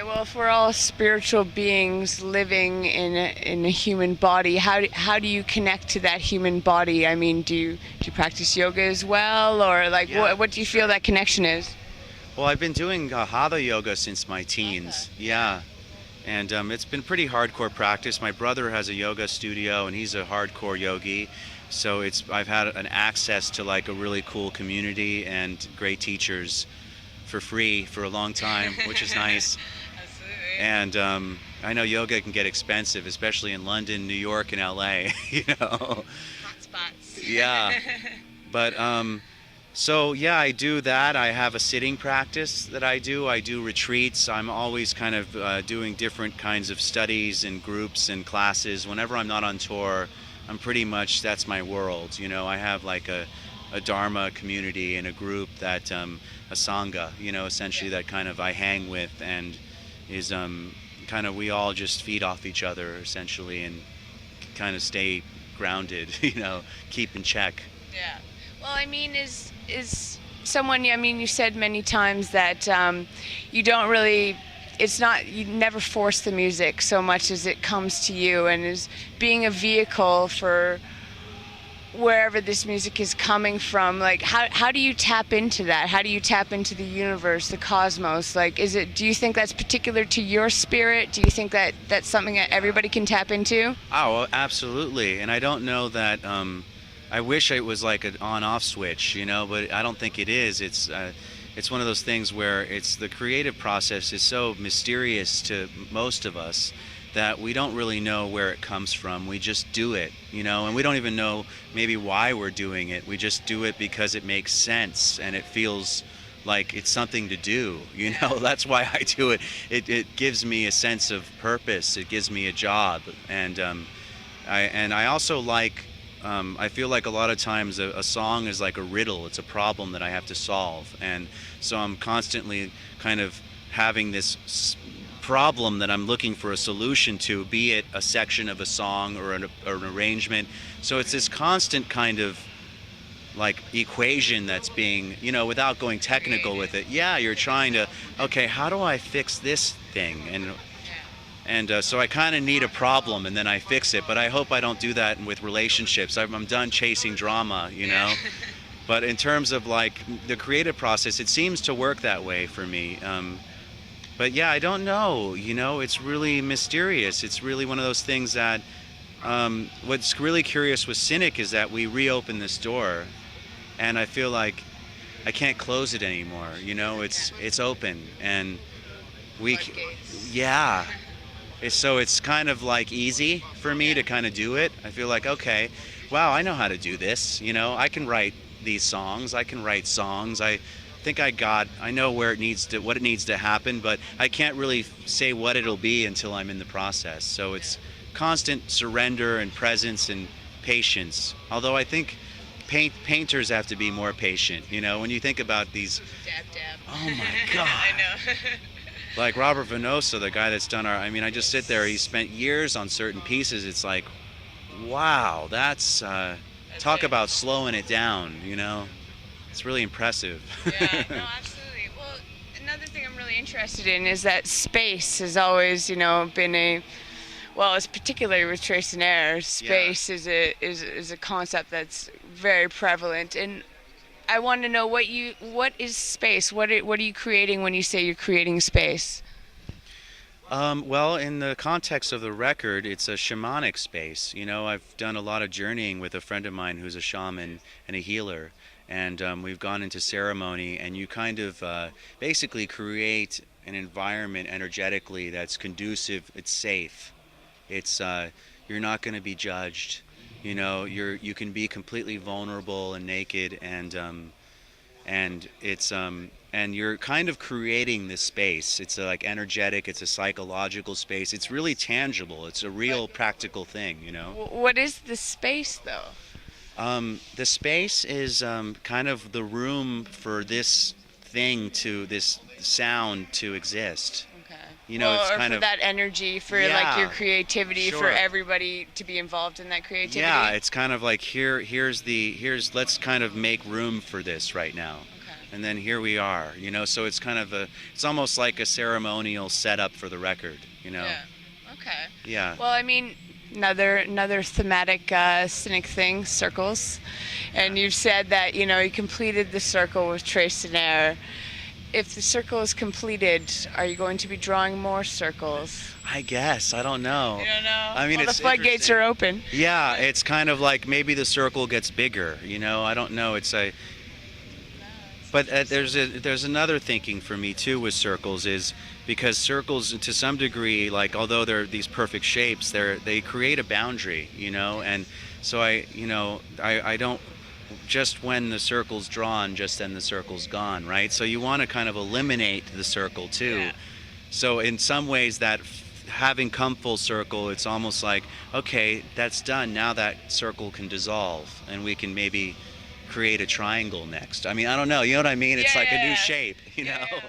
Okay, well, if we're all spiritual beings living in a human body, how do you connect to that human body? I mean, do you practice yoga as well, or like Yeah, what do you feel sure. that connection is? Well, I've been doing hatha yoga since my Okay. teens. Yeah. Yeah. And it's been pretty hardcore practice. My brother has a yoga studio, and he's a hardcore yogi. So I've had an access to like a really cool community and great teachers for free for a long time, which is nice. Absolutely. And I know yoga can get expensive, especially in London, New York, and LA. You know. Hot spots. Yeah. But so yeah, I do that. I have a sitting practice that I do. I do retreats. I'm always kind of doing different kinds of studies and groups and classes. Whenever I'm not on tour, I'm pretty much that's my world. You know, I have like a Dharma community and a group that a sangha. You know, essentially that kind of I hang with and is kind of we all just feed off each other essentially and kind of stay grounded. You know, keep in check. Yeah. Well, I mean, is someone? I mean, you said many times that you don't really. It's not. You never force the music so much as it comes to you, and is being a vehicle for wherever this music is coming from. Like, how do you tap into that? How do you tap into the universe, the cosmos? Like, is it? Do you think that's particular to your spirit? Do you think that that's something that everybody can tap into? Oh, well, absolutely. And I don't know that. I wish it was like an on-off switch, you know, but I don't think it is. It's one of those things where it's the creative process is so mysterious to most of us that we don't really know where it comes from. We just do it, you know, and we don't even know maybe why we're doing it. We just do it because it makes sense and it feels like it's something to do, you know. That's why I do it. It gives me a sense of purpose. It gives me a job, and I also like. I feel like a lot of times a song is like a riddle. It's a problem that I have to solve, and so I'm constantly kind of having this problem that I'm looking for a solution to, be it a section of a song or an arrangement. So it's this constant kind of like equation that's being, you know, without going technical with it. Yeah, you're trying to, okay, how do I fix this thing? And so I kind of need a problem and then I fix it. But I hope I don't do that with relationships. I'm done chasing drama, you know. But in terms of like the creative process, it seems to work that way for me. But yeah, I don't know. You know, it's really mysterious. It's really one of those things that what's really curious with Cynic is that we reopen this door, and I feel like I can't close it anymore. You know, it's open, and yeah. So it's kind of like easy for me to kind of do it. I feel like, okay, wow, I know how to do this. You know, I can write these songs. I can write songs. I think I know what it needs to happen, but I can't really say what it'll be until I'm in the process. So it's constant surrender and presence and patience. Although I think painters have to be more patient. You know, when you think about these, Dab dab. oh my God. I know. Like Robert Venosa, the guy that's done I mean, I just sit there, he spent years on certain pieces. It's like, wow, that's talk about slowing it down, you know? It's really impressive. Yeah, no, absolutely. Well, another thing I'm really interested in is that space has always, been it's particularly with Trace and Air, space is a concept that's very prevalent. And I want to know what is space? What are you creating when you say you're creating space? Well, in the context of the record, it's a shamanic space. You know, I've done a lot of journeying with a friend of mine who's a shaman and a healer, and we've gone into ceremony, and you kind of basically create an environment energetically that's conducive. It's safe. It's you're not going to be judged. You know, you can be completely vulnerable and naked, and it's and you're kind of creating this space. It's like energetic. It's a psychological space. It's really tangible. It's a real practical thing. You know. What is the space, though? The space is kind of the room for this this sound to exist. Okay. You know, it's or kind for of that energy, for like your creativity, for sure. everybody to be involved in that creativity. Yeah, it's kind of like here's let's kind of make room for this right now. and then here we are, you know. So it's kind of it's almost like a ceremonial setup for the record, you know. Yeah. Okay. Yeah. Well, I mean, another thematic Cynic thing, circles, and you've said that you completed the circle with Trace and Air. If the circle is completed, are you going to be drawing more circles? I guess, I don't know. You don't know. I mean, well, it's the floodgates interesting. are open. Yeah, it's kind of like maybe the circle gets bigger, you know. I don't know. But there's another thinking for me too with circles, is because circles to some degree, like, although they're these perfect shapes, they create a boundary, you know. And so I don't, just when the circle's drawn, just then the circle's gone, right? So you want to kind of eliminate the circle too. Yeah. So in some ways, that having come full circle, it's almost like, okay, that's done. Now that circle can dissolve, and we can maybe create a triangle next. I mean, I don't know. You know what I mean? It's Yeah, like a yeah, new yeah. shape, you know? Yeah.